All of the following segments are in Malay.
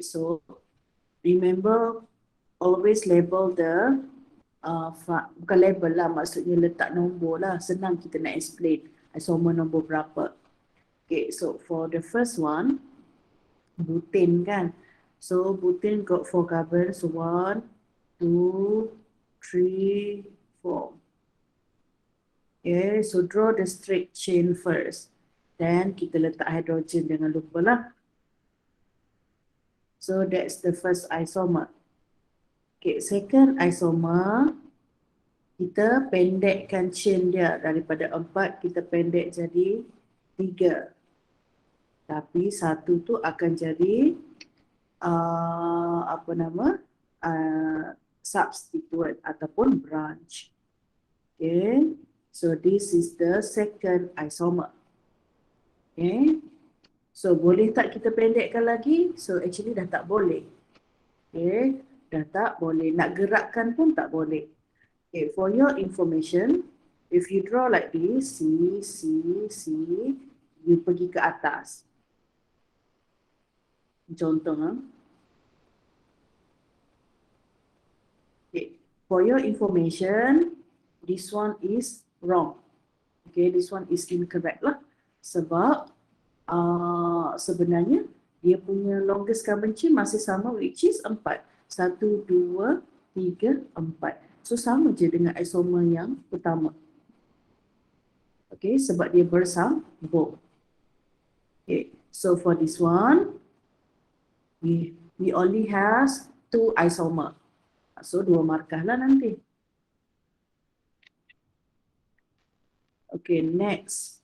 So remember, always label the bukan label lah, maksudnya letak nombor lah, senang kita nak explain isomer nombor berapa. Okay, so for the first one, butane kan. So butane got 4 carbons, 1, 2, 3, 4. Okay, so draw the straight chain first. Then kita letak hydrogen, jangan lupa lah. So that's the first isomer. Okay, second isomer, kita pendekkan chain dia daripada 4, kita pendek jadi 3. Tapi satu tu akan jadi apa nama? Substituent ataupun branch. Okay, so this is the second isomer. Okay, so boleh tak kita pendekkan lagi? So actually dah tak boleh. Okay, dah tak boleh. Nak gerakkan pun tak boleh. Okay, for your information, if you draw like this, C, you pergi ke atas. Contoh, okay, for your information, this one is wrong. Okay, this one is incorrect lah. Sebab sebenarnya dia punya longest carbon chain masih sama, which is 4. 1, 2, 3, 4. So sama je dengan isomer yang pertama. Okay, sebab dia bersambung. Okay, so for this one, we only has 2 isomer. So 2 markah lah nanti. Okay, next.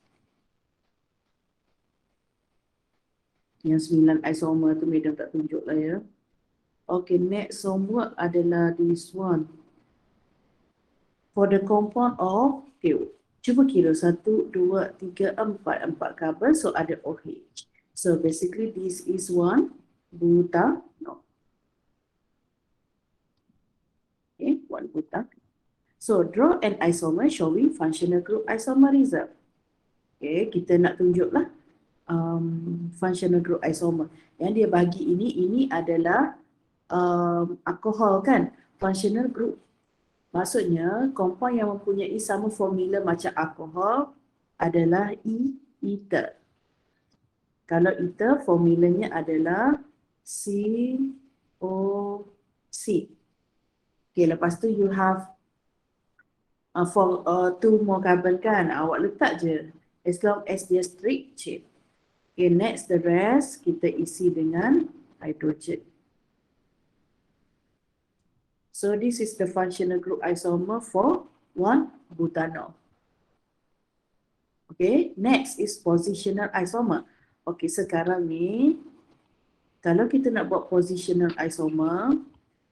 Yang 9 isomer tu Madam tak tunjuk lah ya. Okay, next homework adalah this one. For the compound of, okay, cuba kira 1, 2, 3, 4 carbon, so ada OH. So basically this is one butanol. Okay, one butanol. So draw an isomer showing functional group isomerism. Okay, kita nak tunjuklah functional group isomer. Yang dia bagi ini adalah alkohol kan, functional group. Maksudnya compound yang mempunyai sama formula macam alkohol adalah ether. Kalau ether formulanya adalah COC. Okay, lepas tu you have for 2 more carbon kan, awak letak je as long as dia straight chain. Okay, next the rest kita isi dengan hydrogen. So this is the functional group isomer for 1 butanol. Okay, next is positional isomer. Okay, sekarang ni kalau kita nak buat positional isomer,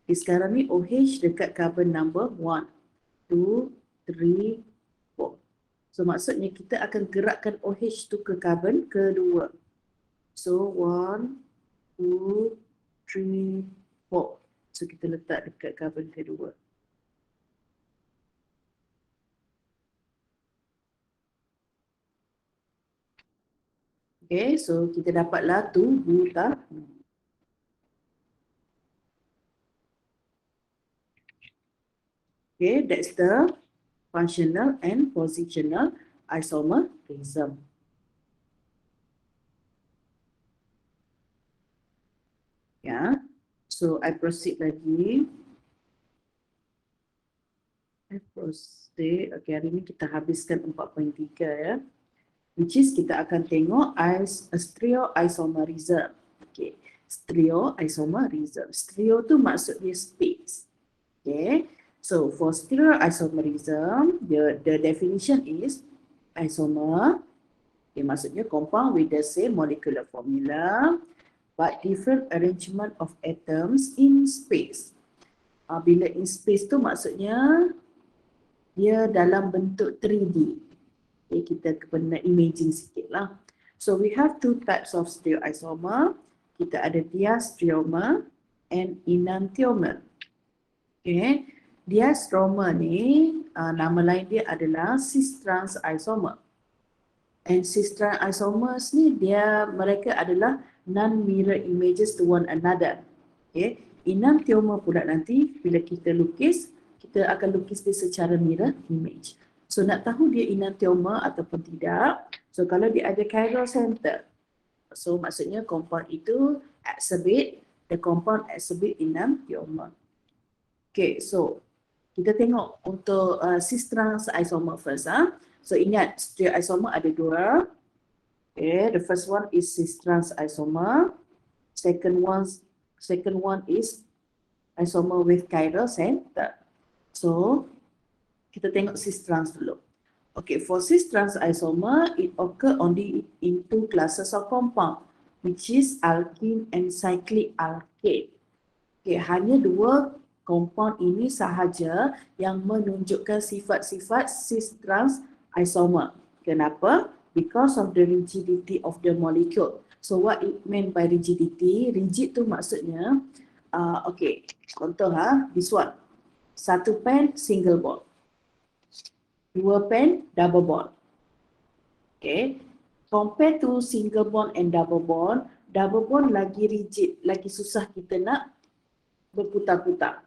sekarang ni OH dekat carbon number 1, 2, 3, 4. So maksudnya kita akan gerakkan OH tu ke carbon kedua. So 1, 2, 3, 4. So kita letak dekat carbon kedua. Okay, so kita dapatlah tu butanol. Okay, that's the functional and positional isomerism. Yeah, so I proceed lagi. Okay, hari ni kita habiskan 4.3 ya. Which is kita akan tengok stereoisomerism. Okay, stereoisomerism. Stereo tu maksudnya space. Okay, so for stereoisomerism, the definition is isomer. Okay, maksudnya compound with the same molecular formula but different arrangement of atoms in space. Bila in space tu maksudnya dia dalam bentuk 3D. Okay, kita kena imagine sikit lah. So we have 2 types of stereoisomer. Kita ada diastereomer and enantiomer. Okay, diastereomer ni nama lain dia adalah cis-trans isomer. And cis-trans isomers ni mereka adalah non-mirror images to one another. Okay. Enantiomer pula nanti bila kita lukis, kita akan lukis dia secara mirror image. So nak tahu dia enantiomer ataupun tidak, so kalau dia ada chiral center, so maksudnya compound itu exhibit, the compound exhibit enantiomer. Okay, so kita tengok untuk cis trans isomer first. So ingat stereoisomer ada dua. Okay, the first one is cis trans isomer. Second one is isomer with chiral center. So kita tengok cis trans dulu. Okay, for cis trans isomer, it occur only in two classes of compound, which is alkene and cyclic alkane. Okay, hanya dua compound ini sahaja yang menunjukkan sifat-sifat cis trans isomer. Kenapa? Because of the rigidity of the molecule. So what it meant by rigidity? Rigid tu maksudnya, okay, contoh this one. Satu pen single bond. Dua pen double bond. Okay. Compare to single bond and double bond lagi rigid, lagi susah kita nak berputar-putar.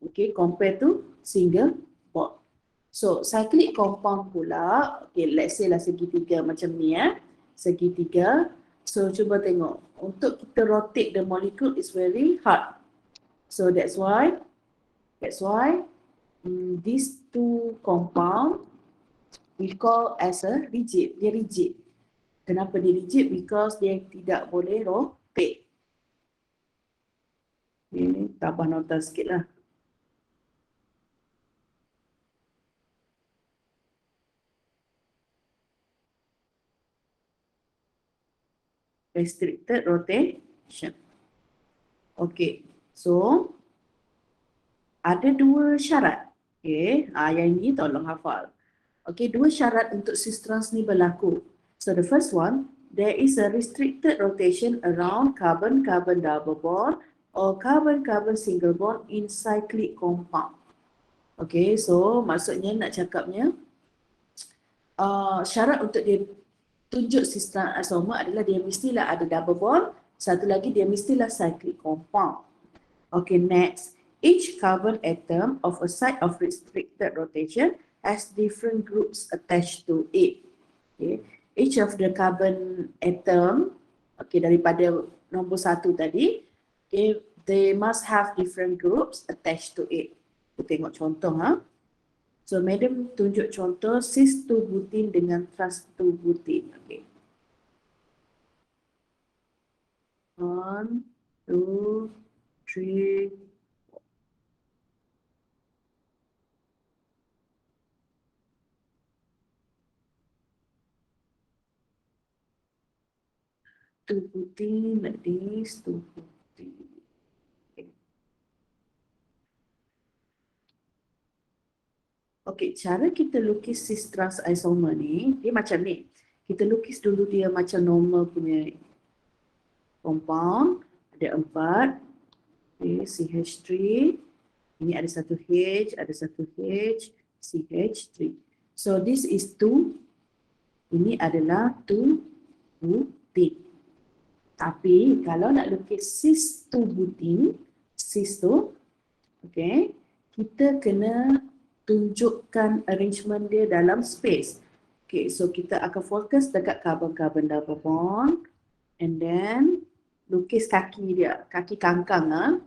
Okay, compare to single bond. So, cyclic compound pula, okay, let's say lah segitiga macam ni segitiga. So, cuba tengok. Untuk kita rotate the molecule is very hard. So, that's why these two compound we call as a rigid. Dia rigid. Kenapa dia rigid? Because dia tidak boleh rotate. Ini tambah nota sikit lah. Restricted rotation. Okay, so ada dua syarat. Okay, yang ini tolong hafal. Okay, dua syarat untuk cis trans ni berlaku. So the first one, there is a restricted rotation around carbon-carbon double bond or carbon-carbon single bond in cyclic compound. Okay, so maksudnya nak cakapnya syarat untuk dia tunjuk cis trans isomer adalah dia mestilah ada double bond, satu lagi dia mestilah cyclic compound. Okay, next. Each carbon atom of a site of restricted rotation has different groups attached to it. Okay. Each of the carbon atom, okay, daripada nombor satu tadi, okay, they must have different groups attached to it. Kita tengok contoh. So, madam tunjuk contoh cis-2-butin dengan trans-2-butin. Okay. 1, 2, 3, 2-butin like this, 2-butin. Okay, cara kita lukis cis trans isomer ni, dia macam ni. Kita lukis dulu dia macam normal punya compound. Ada 4. Okay, CH3. Ini ada satu H, ada satu H, CH3. So this is 2. Ini adalah 2-butin. Tapi kalau nak lukis cis-2-butin, cis tu, okay, kita kena tunjukkan arrangement dia dalam space. Okay, so kita akan fokus dekat carbon-carbon double bond and then lukis kaki dia, kaki kangkang.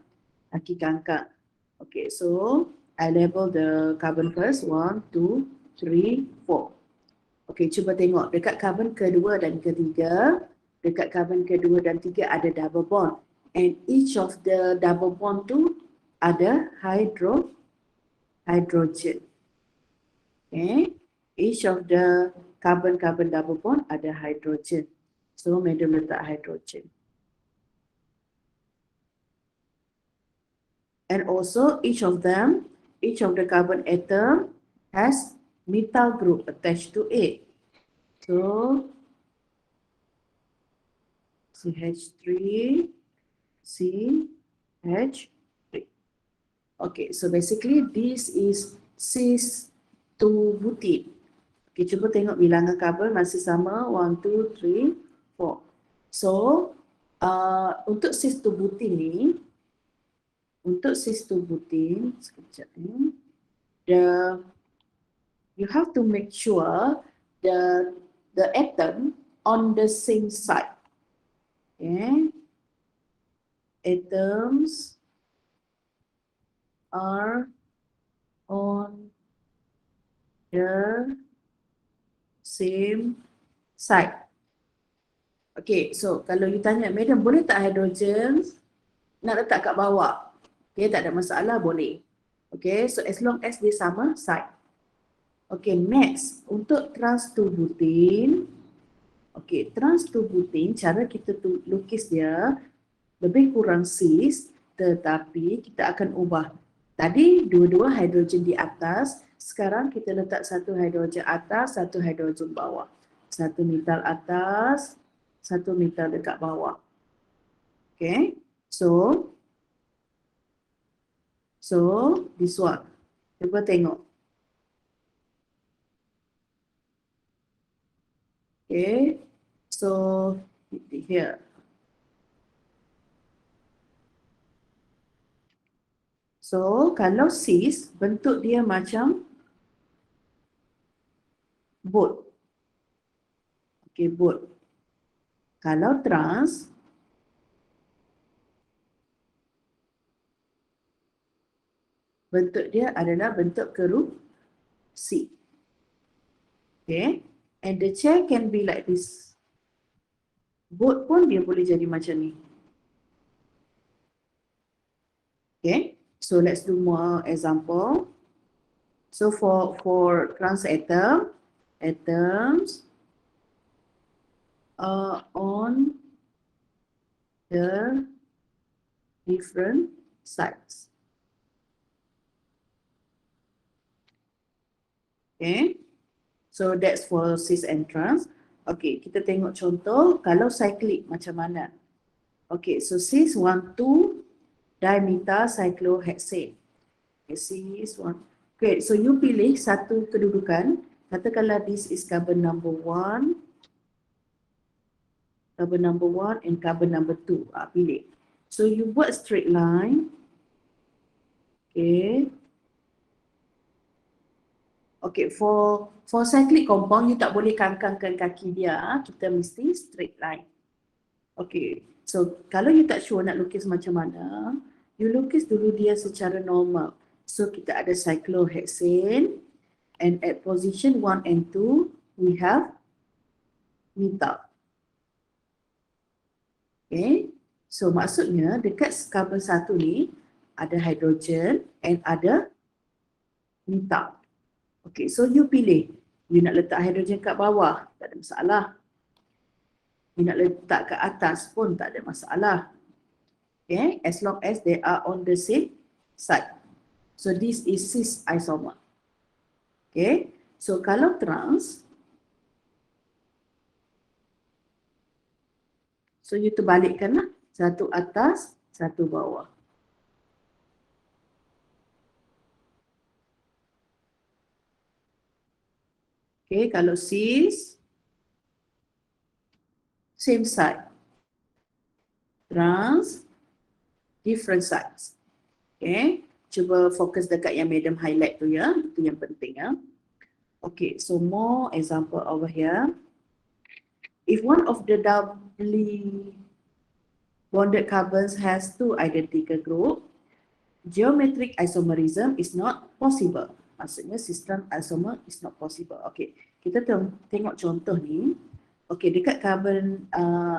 Kaki kangkang. Okay, so I label the carbon first. 1, 2, 3, 4. Okay, cuba tengok dekat carbon kedua dan ketiga, dekat carbon kedua dan tiga ada double bond. And each of the double bond tu ada hydrogen. Okay. Each of the carbon-carbon double bond ada hydrogen. So, madam letak hydrogen. And also, each of the carbon atom has methyl group attached to it. So, CH3, CH3. Okay, so basically this is cis-2-butin. Okay, cuba tengok bilangan carbon masih sama. 1, 2, 3, 4. So, Untuk cis tubutin ni, sekejap ni, you have to make sure the atom on the same side. Okay, atoms are on the same side. Okay, so kalau you tanya, madam boleh tak hidrogen nak letak kat bawah? Okay, tak ada masalah, boleh. Okay, so as long as dia sama side. Okay, next, untuk trans 2-butin. Okay, trans 2-butin, cara kita lukis dia lebih kurang cis, tetapi kita akan ubah. Tadi dua-dua hidrogen di atas, sekarang kita letak satu hidrogen atas, satu hidrogen bawah. Satu metal atas, satu metal dekat bawah. Okay, so this one. Cuba tengok. Okay, so here. So kalau cis, bentuk dia macam boat. Okay, boat. Kalau trans, bentuk dia adalah bentuk kerusi. Okay, and the chair can be like this. Boat pun dia boleh jadi macam ni. Okay, so let's do more example. So for trans atom, atoms are on the different sides. Okay, so that's for cis and trans. Okay, kita tengok contoh kalau cyclic macam mana. Okay, so cis 1,2 dimethyl-cyclohexane. Okay, cis 1. Okay, so you pilih satu kedudukan. Katakanlah this is carbon number 1, and carbon number 2. Pilih. So you buat straight line. Okay. Okay, for cyclic compound, you tak boleh kangkangkan kaki dia. Kita mesti straight line. Okay, so kalau you tak sure nak lukis macam mana, you lukis dulu dia secara normal. So kita ada cyclohexane, and at position 1 and 2, we have methyl. Okay, so maksudnya dekat carbon 1 ni, ada hydrogen and ada methyl. Okay, so you pilih. You nak letak hidrogen kat bawah, tak ada masalah. You nak letak kat atas pun tak ada masalah. Okay, as long as they are on the same side. So this is cis isomer. Okay, so kalau trans, so you terbalikkanlah. Satu atas, satu bawah. Okay, kalau cis, same side. Trans, different sides. Okay, cuba fokus dekat yang madam highlight tu ya. Itu yang penting ya. Okay, so more example over here. If one of the doubly bonded carbons has two identical group, geometric isomerism is not possible. Maksudnya cis-trans isomer is not possible. Okay, kita tengok contoh ni. Okay, dekat carbon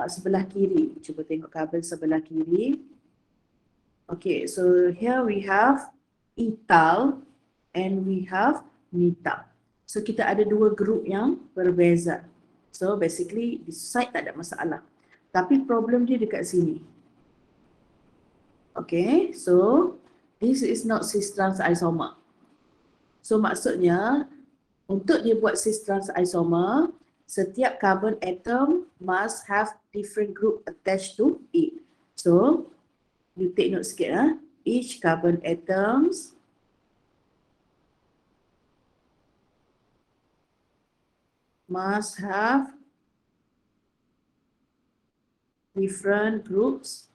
sebelah kiri. Cuba tengok carbon sebelah kiri. Okay, so here we have ethyl and we have methyl. So kita ada dua grup yang berbeza. So basically this side tak ada masalah. Tapi problem dia dekat sini. Okay, so this is not cis-trans isomer. So maksudnya untuk dia buat cis-trans isomer, setiap carbon atom must have different group attached to it. So you take note sikit each carbon atoms must have different groups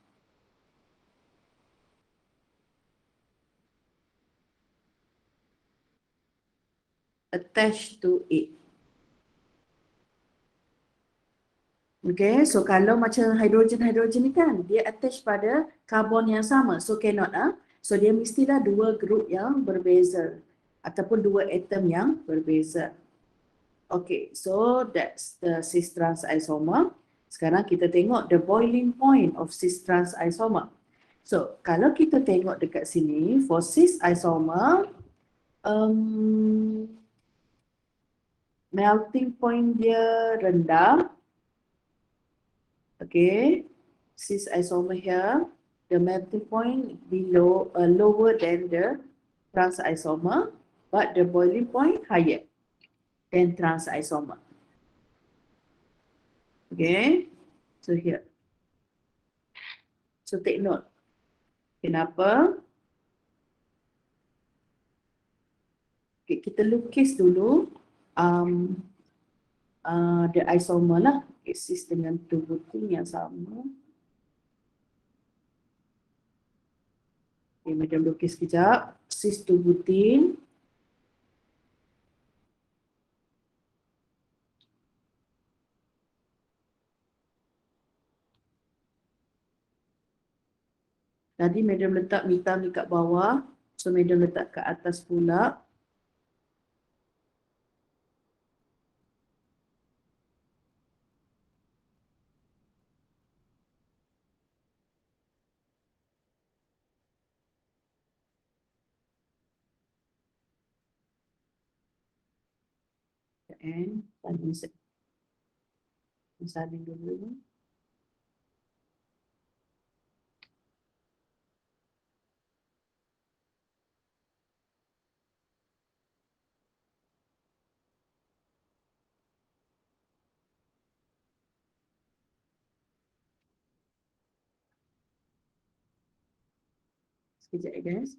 attached to it. Okay, so kalau macam hidrogen ni kan, dia attach pada karbon yang sama, so cannot So dia mestilah dua group yang berbeza ataupun dua atom yang berbeza. Okay, so that's the cis trans isomer. Sekarang kita tengok the boiling point of cis trans isomer. So kalau kita tengok dekat sini for cis isomer, melting point dia rendah. Okay, cis isomer here, the melting point below lower than the trans isomer, but the boiling point higher than trans isomer. Okay, so here. So take note. Kenapa? Okay, kita lukis dulu the isomer lah. Okay, cis dengan tubutin yang sama. Okay, macam lukis sekejap. Cis tubutin. Tadi medium letak hitam ni kat bawah. So medium letak kat atas pula. And salin dulu. Sekejap ya guys.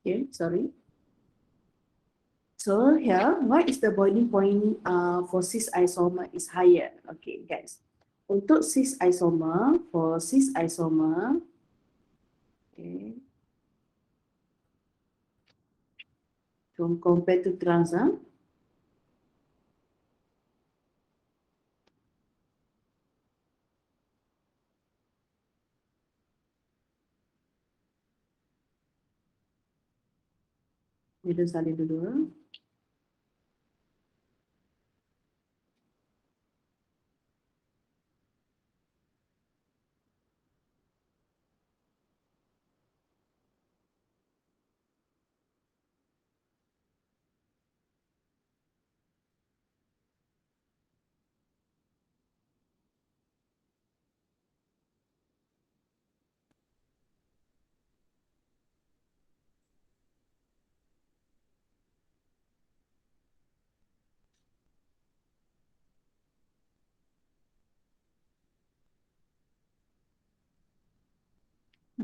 Okay, sorry. So here, what is the boiling point for cis isomer is higher? Okay, guys. Untuk cis isomer, for cis isomer, okay. So compared to trans, Kita salin dulu.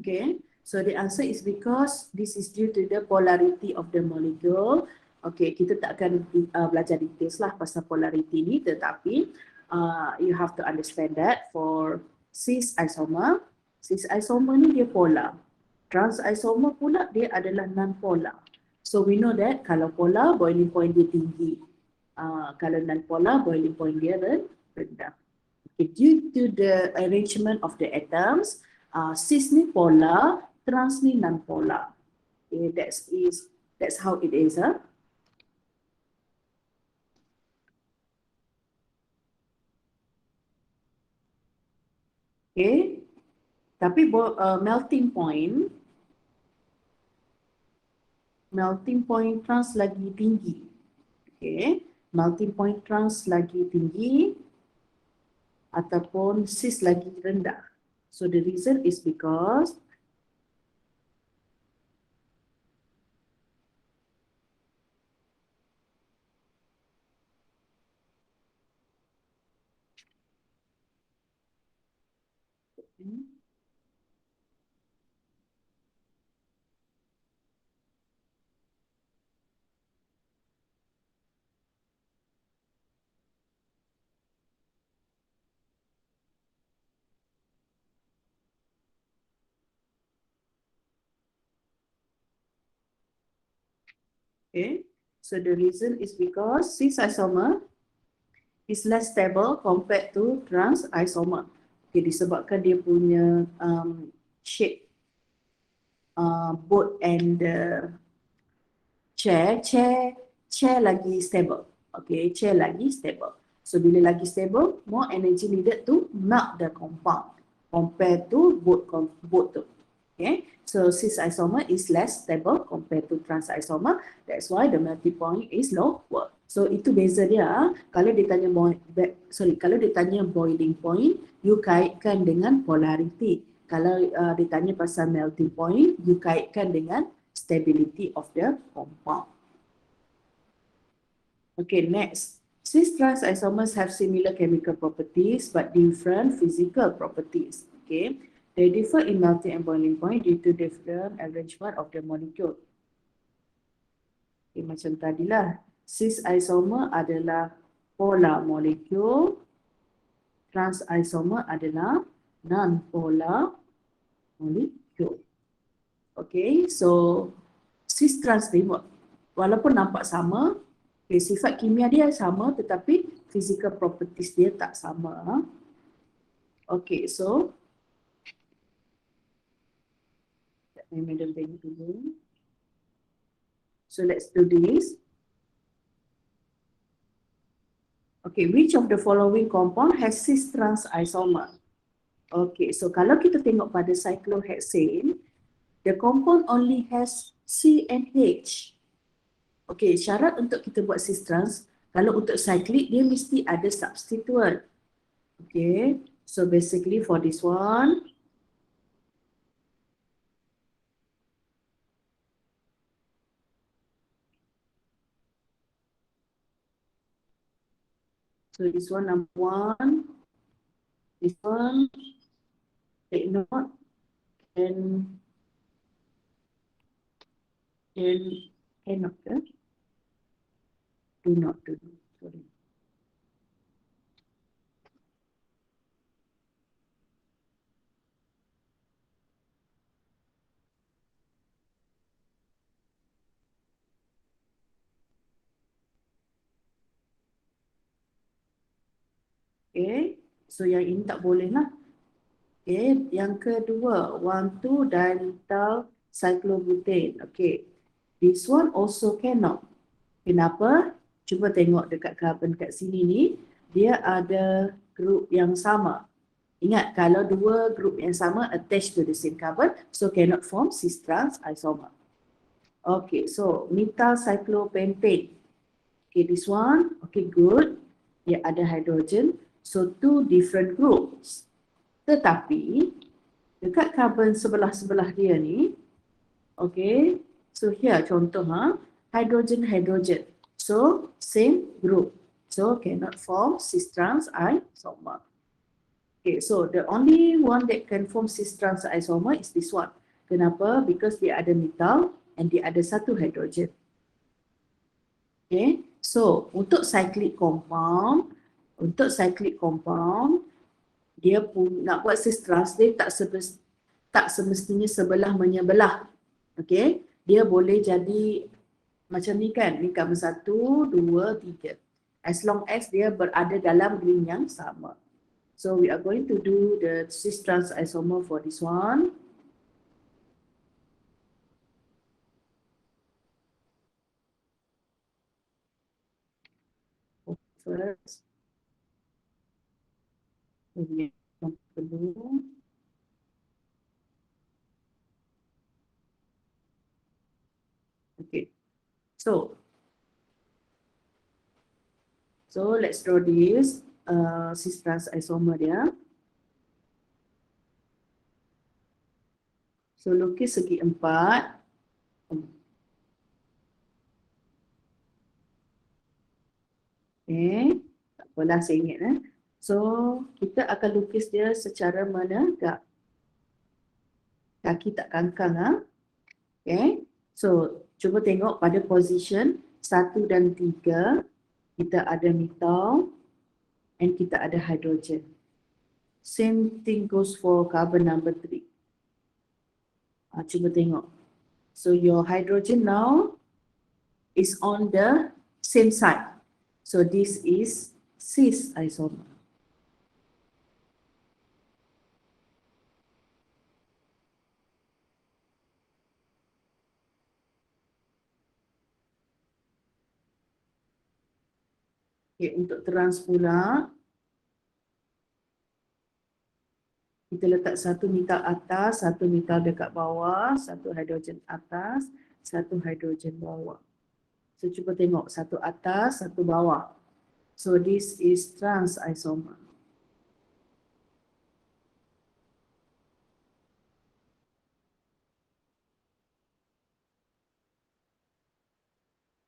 Okay, so the answer is because this is due to the polarity of the molecule. Okay, kita tak akan belajar details lah pasal polarity ni, tetapi you have to understand that for cis isomer ni dia polar. Trans isomer pula dia adalah non-polar. So we know that kalau polar, boiling point dia tinggi. Kalau non-polar, boiling point dia rendah. Okay, due to the arrangement of the atoms, cis ni polar, trans ni non-polar. Okay, that's how it is. Okay. Tapi melting point trans lagi tinggi. Okay. Melting point trans lagi tinggi ataupun cis lagi rendah. So the reason is because okay. So the reason is because cis isomer is less stable compared to trans isomer. Okay, disebabkan dia punya shape boat and the chair lagi stable. Okay, chair lagi stable. So bila lagi stable, more energy needed to melt the compound compared to boat tu. Okay, so cis isomer is less stable compared to trans isomer. That's why the melting point is lower. So itu beza dia. Kalau dia tanya kalau dia tanya boiling point, you kaitkan dengan polarity. Kalau dia tanya pasal melting point, you kaitkan dengan stability of the compound. Okay, next. Cis trans isomers have similar chemical properties but different physical properties. Okay, they differ in melting and boiling point due to different arrangement of the molecule. Okay, macam tadilah, cis isomer adalah polar molecule, trans isomer adalah non-polar molecule. Okay, so cis trans ni walaupun nampak sama, okay, sifat kimia dia sama tetapi physical properties dia tak sama. Okay, so let me middle thing dulu. So let's do this. Okay, which of the following compound has cis trans isomer? Okay, so kalau kita tengok pada cyclohexane, the compound only has C and H. Okay, syarat untuk kita buat cis trans, kalau untuk cyclic dia mesti ada substituent. Okay, so basically for this one, so this one number one, this one, take note, and cannot, do not, sorry. Okay, so yang ini tak boleh lah. Okay, yang kedua, 1,2 dimethyl cyclobutane. Okay, this one also cannot. Kenapa? Cuba tengok dekat carbon kat sini ni, dia ada group yang sama. Ingat, kalau dua group yang sama attached to the same carbon, so cannot form cis trans isomer. Okay, so methyl cyclopentane. Okay, this one, okay, good. Dia ada hydrogen. So, two different groups. Tetapi, dekat carbon sebelah-sebelah dia ni, okay, so here contoh, hydrogen-hydrogen. So, same group. So, cannot form cis trans isomer. Okay, so the only one that can form cis trans isomer is this one. Kenapa? Because dia ada methyl and dia ada satu hydrogen. Okay, so untuk cyclic compound, dia pun nak buat cis trans dia tak semestinya sebelah menyebelah. Okay, dia boleh jadi macam ni kan, ni carbon 1, 2, 3. As long as dia berada dalam ring yang sama. So we are going to do the cis trans isomer for this one. First, perlu. So let's draw this cis trans isomer dia. So lukis segi 4. Tak apalah saya ingat. So kita akan lukis dia secara menegak. Kaki tak kangkang. Okay. So cuba tengok pada position 1 dan 3 kita ada metal and kita ada hydrogen. Same thing goes for carbon number 3. Cuba tengok. So your hydrogen now is on the same side. So this is cis isomer. Okay, untuk trans pula, kita letak satu metal atas, satu metal dekat bawah, satu hidrogen atas, satu hidrogen bawah. So cuba tengok, satu atas, satu bawah. So this is trans isomer.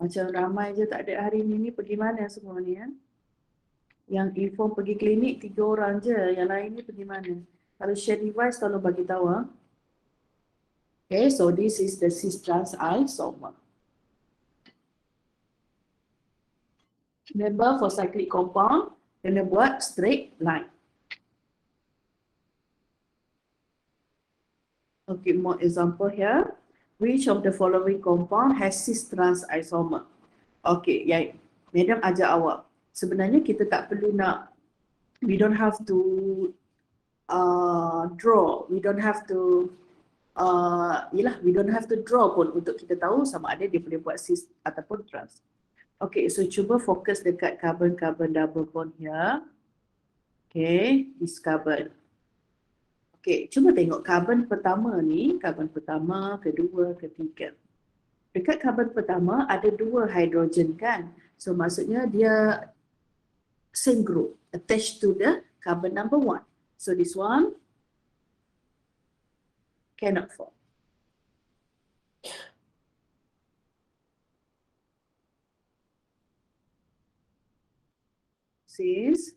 Macam ramai je tak ada hari ni pergi mana semua ni ya? Yang inform pergi klinik 3 orang je, yang lain ni pergi mana? Kalau share device tolong bagi tahu ha. Okay, so this is the cis trans isomer. Remember for cyclic compound, kena buat straight line. Okay, more example here. Which of the following compound has cis trans isomer? Okay, ya, Madam ajak awak. Sebenarnya kita tak perlu nak, we don't have to draw, we don't have to, we don't have to draw pun untuk kita tahu sama ada dia boleh buat cis ataupun trans. Okay, so cuba fokus dekat carbon-carbon double bond here. Okay, this carbon. Okay, cuba tengok carbon pertama ni, carbon pertama, kedua, ketiga. Dekat carbon pertama ada 2 hidrogen kan? So maksudnya dia same group attached to the carbon number 1. So this one cannot form. Cis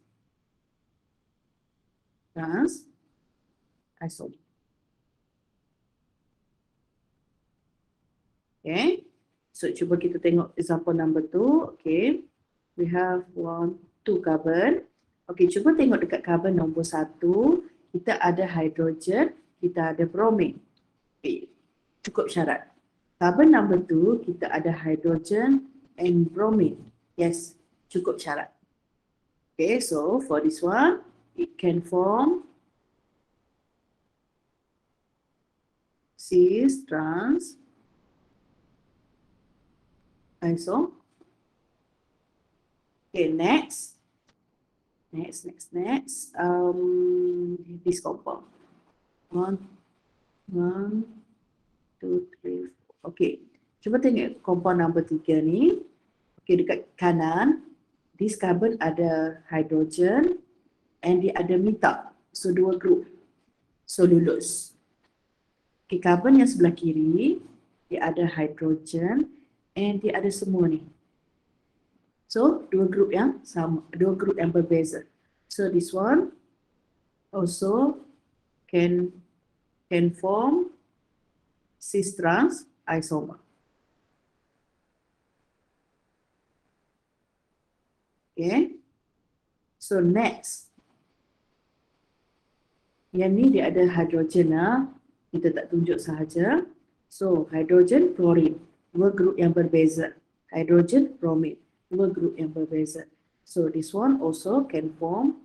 trans isomer. Okay, so cuba kita tengok example number 2. Okay, we have 2 carbon. Okay, cuba tengok dekat carbon nombor 1, kita ada hydrogen, kita ada bromine. Okay, cukup syarat. Carbon number 2, kita ada hydrogen and bromine. Yes, cukup syarat. Okay, so for this one, it can form cis trans isomer. Okay, next. This compound. 1, 2, 3, 4. Okay, cuba tengok compound number 3 ni. Okay, dekat kanan, this carbon ada hydrogen and dia ada metal. So 2 group. So lulus. Okay, carbon yang sebelah kiri, dia ada hydrogen and dia ada semua ni. So 2 group yang sama, 2 group yang berbeza. So this one also can form cis trans isomer. Okay. So next. Yang ni dia ada hidrogen lah. Kita tak tunjuk sahaja. So hydrogen, chlorine. 2 group yang berbeza. Hydrogen, bromine. 2 group yang berbeza. So this one also can form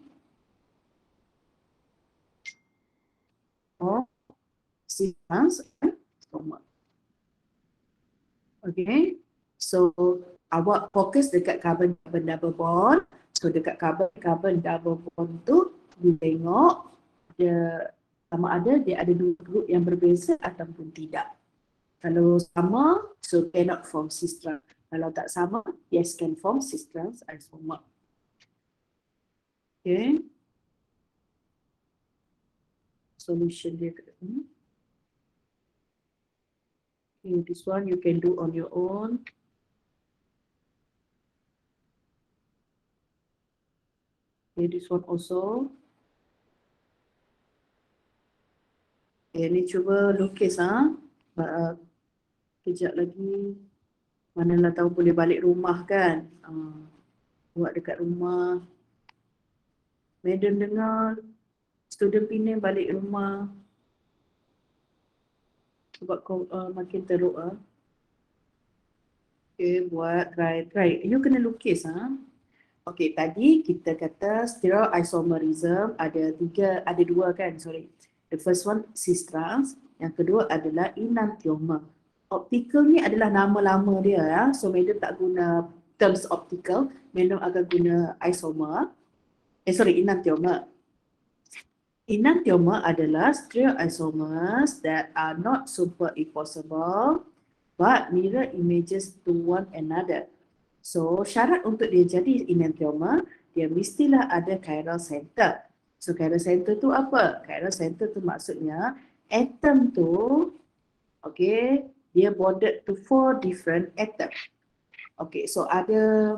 cis trans isomer. Okay. So awak fokus dekat carbon-carbon double bond. So dekat carbon-carbon double bond tu, dia tengok dia sama ada dia ada 2 group yang berbeza ataupun tidak. Kalau sama, so cannot form cis trans. Kalau tak sama, yes can form cis trans isomer. Okay. Solution dia. Okay, this one you can do on your own. Okay, this one also. Okay, ni cuba lukis kejap lagi. Manalah tahu boleh balik rumah kan. Buat dekat rumah. Madam dengar student Penang balik rumah. Sebab kau makin teruk Okay, buat try. You kena lukis Okay, tadi kita kata stereoisomerism ada dua kan, sorry. The first one cis-trans, yang kedua adalah enantiomer. Optical ni adalah nama lama dia So madam tak guna terms optical, madam akan guna isomer. Enantiomer. Enantiomer adalah stereoisomers that are not superimposable but mirror images to one another. So syarat untuk dia jadi enantiomer, dia mestilah ada chiral center. So chiral center tu apa? Chiral center tu maksudnya atom tu, okay, dia bonded to 4 different atoms. Okay, so ada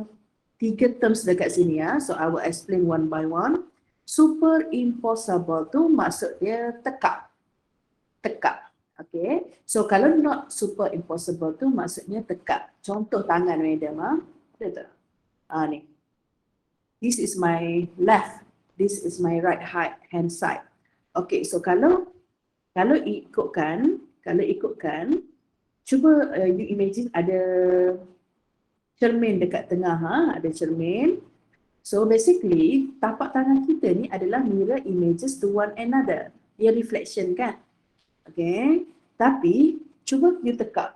3 terms dekat sini So I will explain one by one. Superimposable tu maksud dia tekak. Okay, so kalau not superimposable tu maksudnya tekak. Contoh tangan madam ada tak? Ni. This is my left, this is my right hand side. Okay, so kalau ikutkan, cuba you imagine ada cermin dekat tengah ada cermin. So basically tapak tangan kita ni adalah mirror images to one another. Dia reflection kan? Okay, tapi cuba you tekak.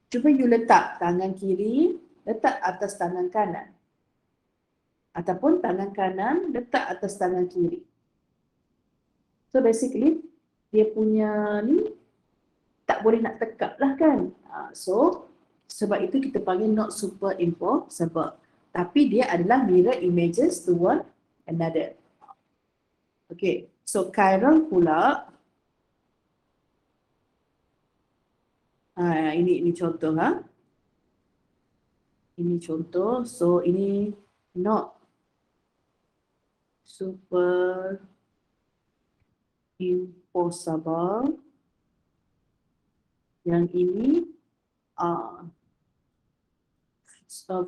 Cuba you letak tangan kiri letak atas tangan kanan. Ataupun tangan kanan letak atas tangan kiri. So basically dia punya ni tak boleh nak tekak lah kan. So sebab itu kita panggil not superimposable. Tapi dia adalah mirror images to one another. Okay, so chiral pula. Ini contoh Ini contoh. So ini not superimposable. Yang ini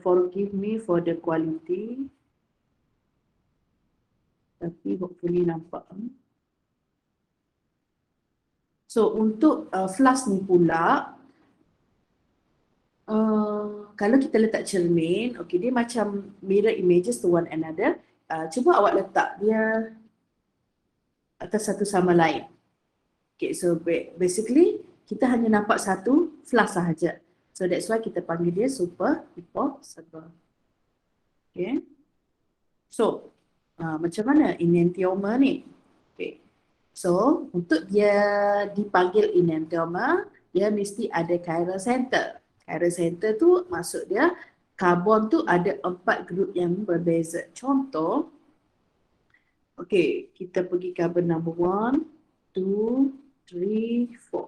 forgive me for the quality. Tapi hopefully nampak. So untuk flash ni pula, kalau kita letak cermin, okay, dia macam mirror images to one another. Cuba awak letak dia atas satu sama lain. Okay, so basically kita hanya nampak satu flash sahaja. So that's why kita panggil dia superimposable. Okay. So macam mana enantiomer ni? Okay. So untuk dia dipanggil enantiomer, dia mesti ada chiral center. Chiral center tu maksud dia karbon tu ada 4 grup yang berbeza. Contoh, okay, kita pergi carbon number 1, 2, 3, 4.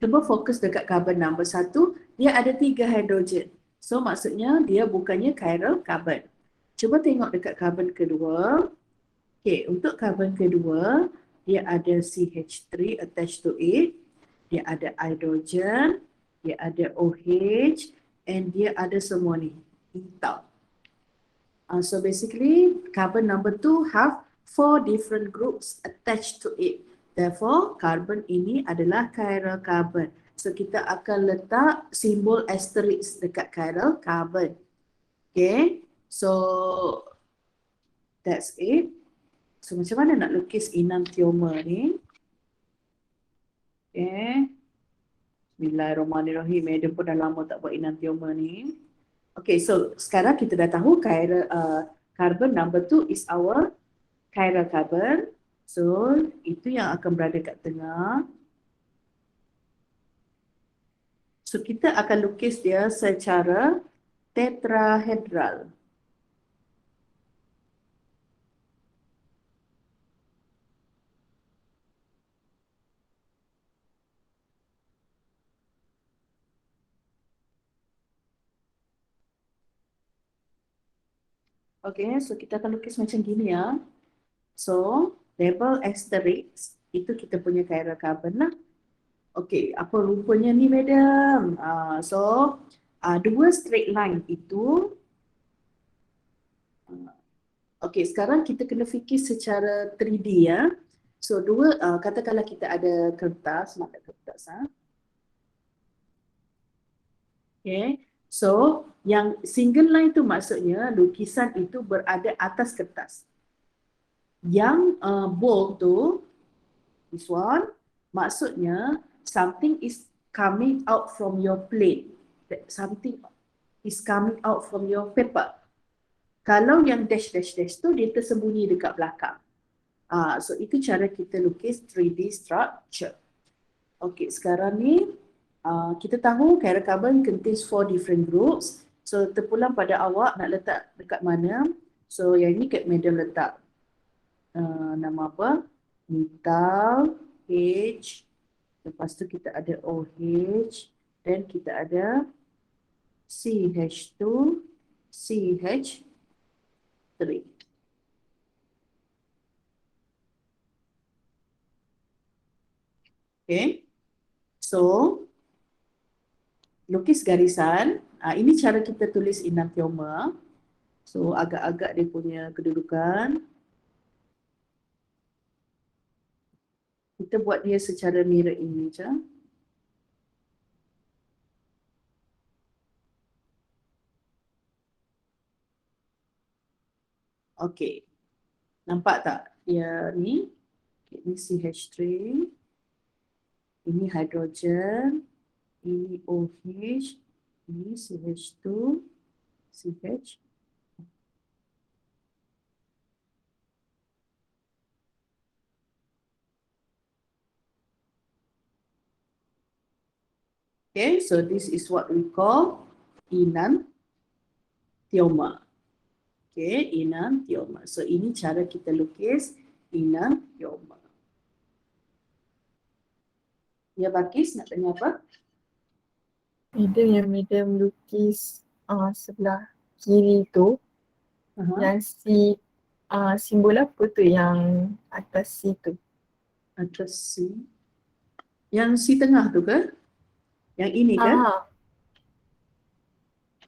Cuba fokus dekat carbon number 1, dia ada 3 hidrogen. So maksudnya dia bukannya chiral carbon. Cuba tengok dekat carbon kedua. Okay, untuk carbon kedua, dia ada CH3 attached to it. Dia ada hydrogen, dia ada OH, and dia ada semua ni, ethyl. So basically, carbon number 2 have 4 different groups attached to it. Therefore, carbon ini adalah chiral carbon. So kita akan letak simbol asterisk dekat chiral carbon. Okay, so that's it. So macam mana nak lukis enantiomer ni? Okay. Bismillahirrahmanirrahim. Madam pun dah lama tak buat enantiomer ni. Okay, so sekarang kita dah tahu carbon number 2 is our chiral carbon. So itu yang akan berada kat tengah. So kita akan lukis dia secara tetrahedral. Okay, so kita akan lukis macam gini ya. So, label asterisk itu kita punya chiral carbon lah. Okay, apa rupanya ni madam? So, dua straight line itu, okay, sekarang kita kena fikir secara 3D ya. So, katakanlah kita ada kertas, nak ada kertas. Okay, so yang single line tu maksudnya lukisan itu berada atas kertas. Yang bold tu, this one, maksudnya something is coming out from your plate. Something is coming out from your paper. Kalau yang dash dash dash tu dia tersembunyi dekat belakang. So itu cara kita lukis 3D structure. Okay, sekarang ni kita tahu chiral carbon contains 4 different groups. So terpulang pada awak nak letak dekat mana. So yang ni kat madam letak nama apa? Methyl H. Lepas tu kita ada OH. Dan kita ada CH2, CH3. Okay. So, lukis garisan. Ini cara kita tulis enanthioma. So, agak-agak dia punya kedudukan. Kita buat dia secara mirror image. Okay. Nampak tak? Dia ni. Ini CH3. Ini hidrogen. Ini OH. Ini CH2. CH. Okay, so this is what we call enanthioma. Okay, enanthioma. So ini cara kita lukis enanthioma. Ya, Bakis nak tanya apa? Madam lukis sebelah kiri tu, yang simbol apa tu yang atas C tu? Atas C. Yang C tengah tu ke? Yang ini kan?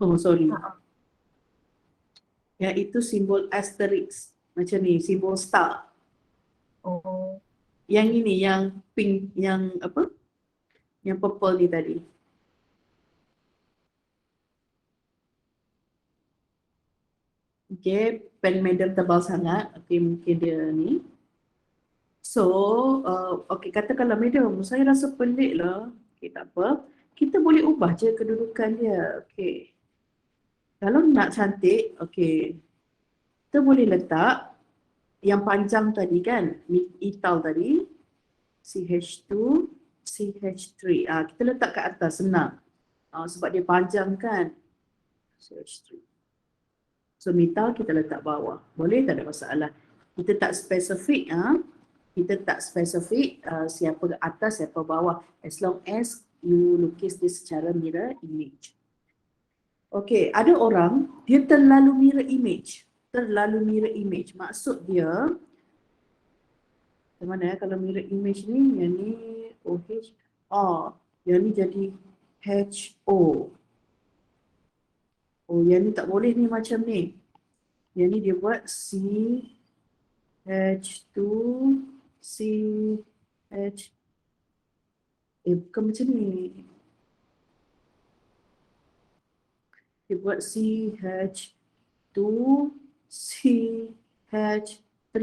Oh, sorry. Yang itu simbol asterisk. Macam ni, simbol star. Oh. Yang ini, yang pink, yang apa? Yang purple ni tadi. Okay, pen madam tebal sangat. Okay, mungkin dia ni. So, okay, katakanlah madam, saya rasa pelik lah. Okay, tak apa. Kita boleh ubah je kedudukan dia. Okay. Kalau nak cantik, okay. Kita boleh letak yang panjang tadi kan, ethyl tadi, CH2, CH3. Kita letak kat atas, senang. Sebab dia panjang kan, CH3. So methyl kita letak bawah. Boleh, tak ada masalah. Kita tak spesifik, kita tak spesifik siapa atas, siapa bawah. As long as you lukis dia secara mirror image. Okay, ada orang, dia terlalu mirror image. Terlalu mirror image. Maksud dia, macam mana kalau mirror image ni, yang ni OH, yang ni jadi HO. Oh, yang ni tak boleh ni macam ni. Yang ni dia buat CH2, CH, bukan macam ni. Dia buat CH2, CH3.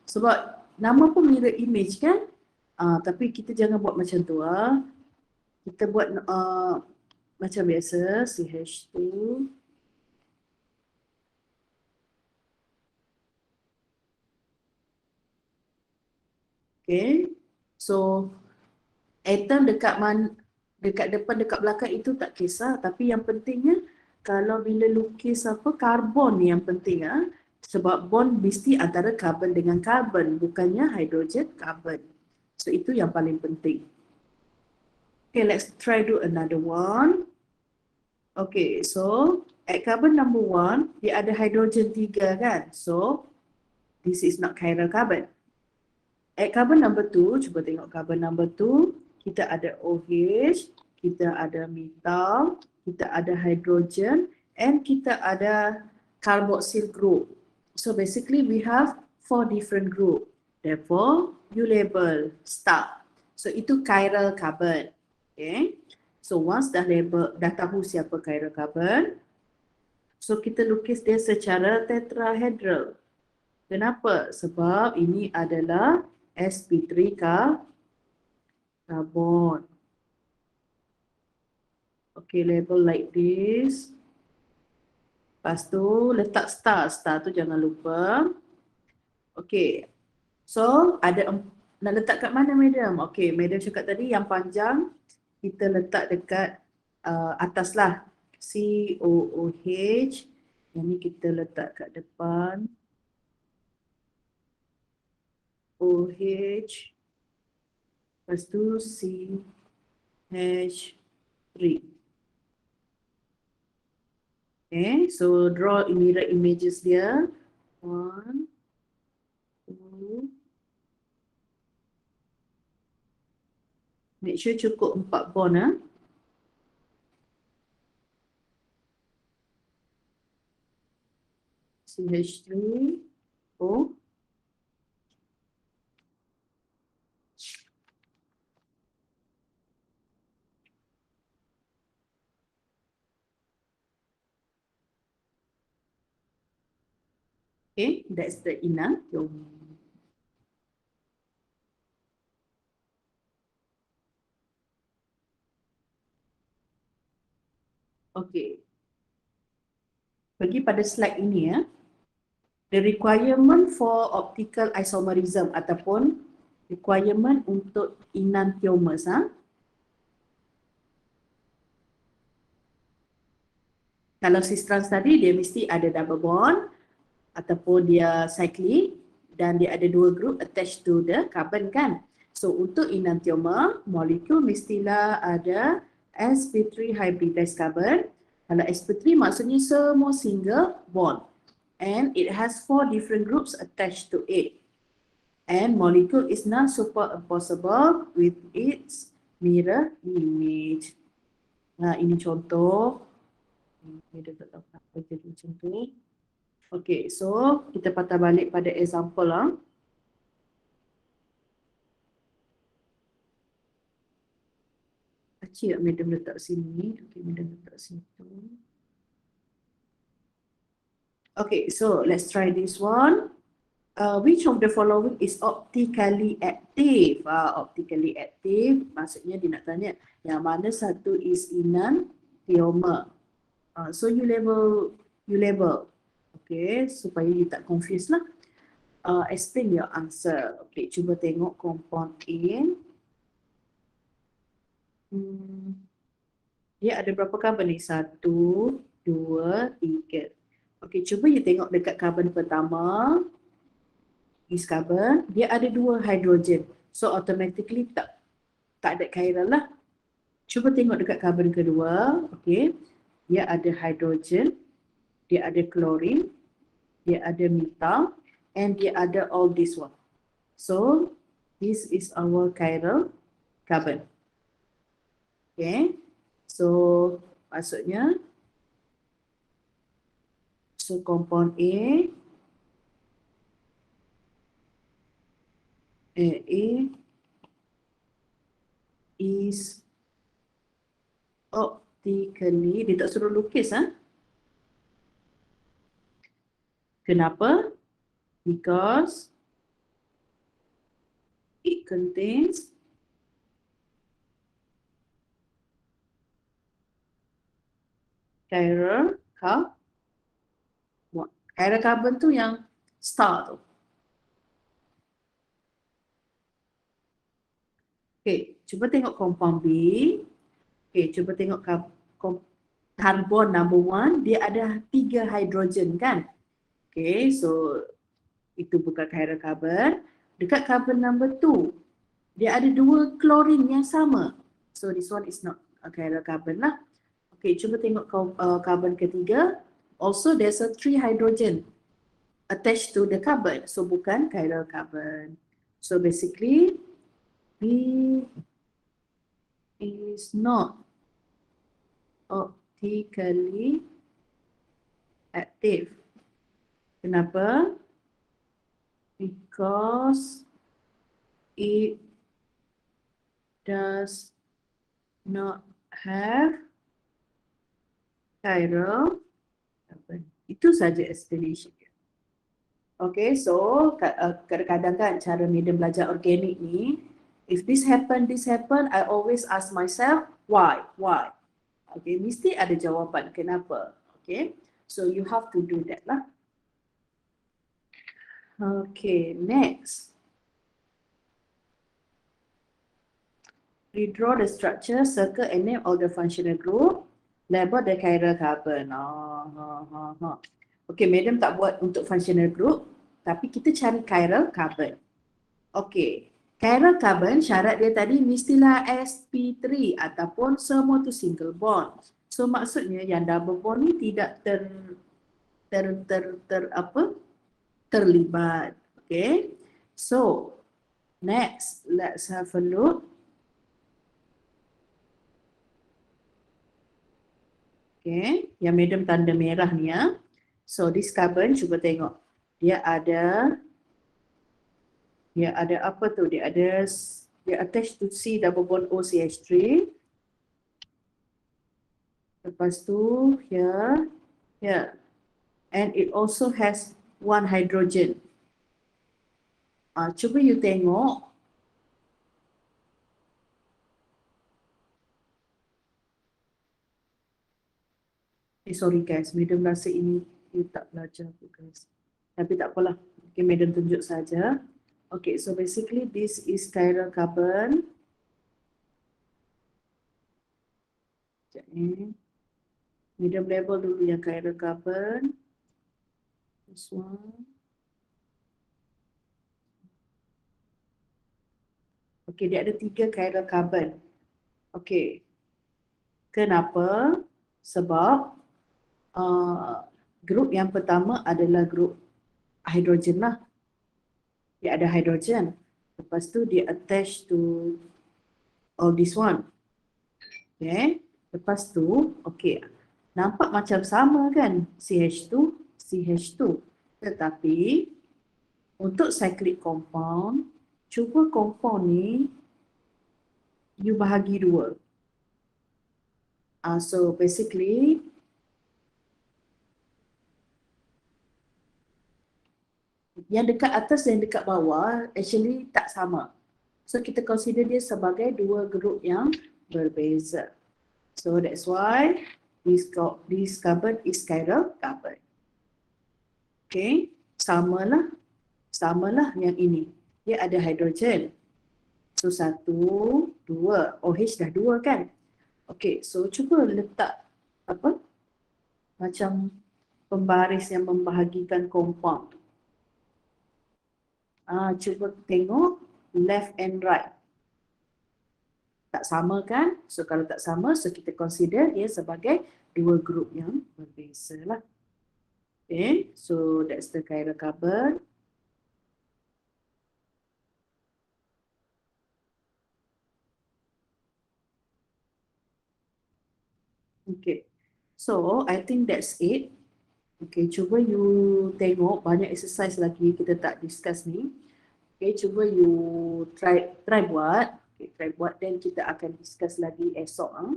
Sebab nama pun mirror image kan? Tapi kita jangan buat macam tu. Kita buat macam biasa, CH2. Okay. So, atom dekat depan, dekat belakang itu tak kisah. Tapi yang pentingnya, kalau bila lukis apa, karbon ni yang penting. Sebab bond mesti antara karbon dengan karbon, bukannya hidrogen karbon. So, itu yang paling penting. Okay, let's try do another one. Okay, so at carbon number 1, dia ada hidrogen 3 kan? So, this is not chiral carbon. At carbon number 2, cuba tengok carbon number 2, kita ada OH, kita ada methyl, kita ada hydrogen, and kita ada carboxyl group. So basically we have 4 different group. Therefore, you label star. So itu chiral carbon. Okay. So once dah tahu siapa chiral carbon, so kita lukis dia secara tetrahedral. Kenapa? Sebab ini adalah sp3 carbon. Okay, label like this. Lepas tu letak star. Star tu jangan lupa. Okay. So nak letak kat mana medium? Okay, medium cakap tadi yang panjang kita letak dekat atas lah. COOH. Yang ni kita letak kat depan. OH. Lepas tu CH3. Okay, so draw mirror images dia. 1, 2. Make sure cukup 4 bond ah. CH3, O. Okay, that's the enantiomer. Okay. Pergi pada slide ini ya. The requirement for optical isomerism ataupun requirement untuk enantiomers ha. Kalau cis trans tadi dia mesti ada double bond ataupun dia cyclic dan dia ada 2 group attached to the carbon kan. So untuk enantiomer, molekul mestilah ada sp3 hybridized carbon. Kalau sp3 maksudnya semua single bond. And it has 4 different groups attached to it. And molecule is non-superimposable with its mirror image. Nah, ini contoh. Dia tak tahu apa jadi macam tu. Okay, so kita patah balik pada example lah. Kecil tak medium letak sini. Okay, medium letak situ. Okay, so let's try this one. Which of the following is optically active? Optically active, maksudnya dia nak tanya yang mana satu is enantiomer. So you label. Okay, supaya you tak confuse lah. Explain your answer. Okay, cuba tengok compound A. Dia ada berapa carbon ni? 1, 2, 3. Okay, cuba you tengok dekat carbon pertama. Is carbon, dia ada 2 hydrogen. So automatically tak ada chiral lah. Cuba tengok dekat carbon kedua. Okay, dia ada hydrogen. Dia ada chlorine, dia ada methyl, and dia ada all this one. So, this is our chiral carbon. Okay, so maksudnya, so compound A is optically, dia tak suruh lukis ha? Kenapa? Because it contains chiral carbon. Chiral carbon tu yang star tu. Okay, cuba tengok compound B. Okay, cuba tengok carbon number 1, dia ada 3 hydrogen kan? Okay, so itu bukan chiral carbon. Dekat carbon number 2, dia ada 2 chlorine yang sama. So this one is not a chiral carbon lah. Okay, cuba tengok carbon ketiga. Also, there's a 3 hydrogen attached to the carbon. So, bukan chiral carbon. So, basically, B is not optically active. Kenapa? Because it does not have chiral carbon. Itu saja explanation. Okay, so kadang-kadang kan cara medium belajar organik ni, if this happen, I always ask myself, why? Why? Okay, mesti ada jawapan kenapa. Okay, so you have to do that lah. Okay, next. Redraw the structure, circle and name all the functional group, label the chiral carbon. Okay, madam tak buat untuk functional group, tapi kita cari chiral carbon. Okay, chiral carbon syarat dia tadi mestilah sp3 ataupun semua tu single bond. So maksudnya yang double bond ni tidak terlibat. Okay, so next let's have a look. Okay, yang medium tanda merah ni ya. So this carbon cuba tengok. Dia ada apa tu? Dia attached to C double bond OCH3. Lepas tu here. And it also has one hydrogen. Cuba you tengok. Sorry guys, madam rasa ini you tak belajar tu guys. Tapi tak apalah. Okay, madam tunjuk saja. Okay, so basically this is chiral carbon. Sekejap ni. Madam label dulu yang chiral carbon. This one. Okay, dia ada 3 chiral carbon. Okay. Kenapa? Sebab grup yang pertama adalah grup hidrogen lah. Dia ada hidrogen. Lepas tu dia attach to all this one. Okay. Lepas tu, okay. Nampak macam sama kan? CH2, CH2. Tetapi untuk cyclic compound, cuba compound ni you bahagi 2. So basically yang dekat atas dan dekat bawah actually tak sama. So kita consider dia sebagai 2 grup yang berbeza. So that's why this carbon is chiral carbon. Okay, samalah yang ini. Dia ada hidrogen. So 1, 2, OH dah 2 kan? Okay, so cuba letak apa? Macam pembaris yang membahagikan compound. Cuba tengok left and right. Tak sama kan? So kalau tak sama, so kita consider dia sebagai 2 grup yang berbeza lah. Okay, so that's the chiral carbon. Okay, so I think that's it. Okay, cuba you tengok banyak exercise lagi kita tak discuss ni. Okay, cuba you try buat. Okay, try buat, then kita akan discuss lagi esok.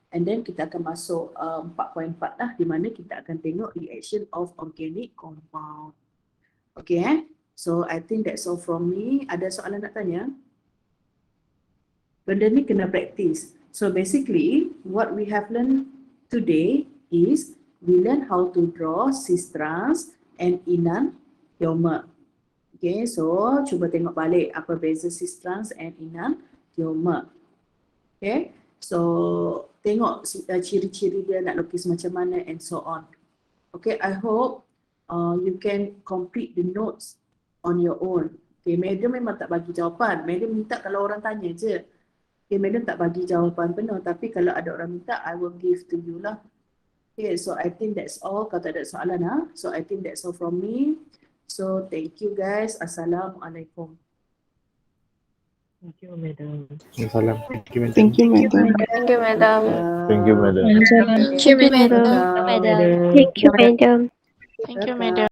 And then kita akan masuk 4.4 lah, di mana kita akan tengok reaction of organic compound. Okay, so I think that's all from me. Ada soalan nak tanya? Benda ni kena practice. So basically, what we have learned today is we learn how to draw cis-trans and enantiomer. Okay, so cuba tengok balik apa beza cis-trans and enantiomer. Okay, so tengok ciri-ciri dia nak lukis macam mana and so on. Okay, I hope you can complete the notes on your own. Okay, madam memang tak bagi jawapan. Madam minta kalau orang tanya je. Okay, madam tak bagi jawapan penuh, tapi kalau ada orang minta, I will give to you lah. Okay, so I think that's all. Kalau tak ada soalan so I think that's all from me. So thank you guys. Assalamualaikum. Thank you, madam. Salam. Thank you, madam. Thank you, madam. Thank you, madam. Thank you, madam. Thank you, madam. Madam. Thank you, madam. Thank you, madam. Thank you, madam.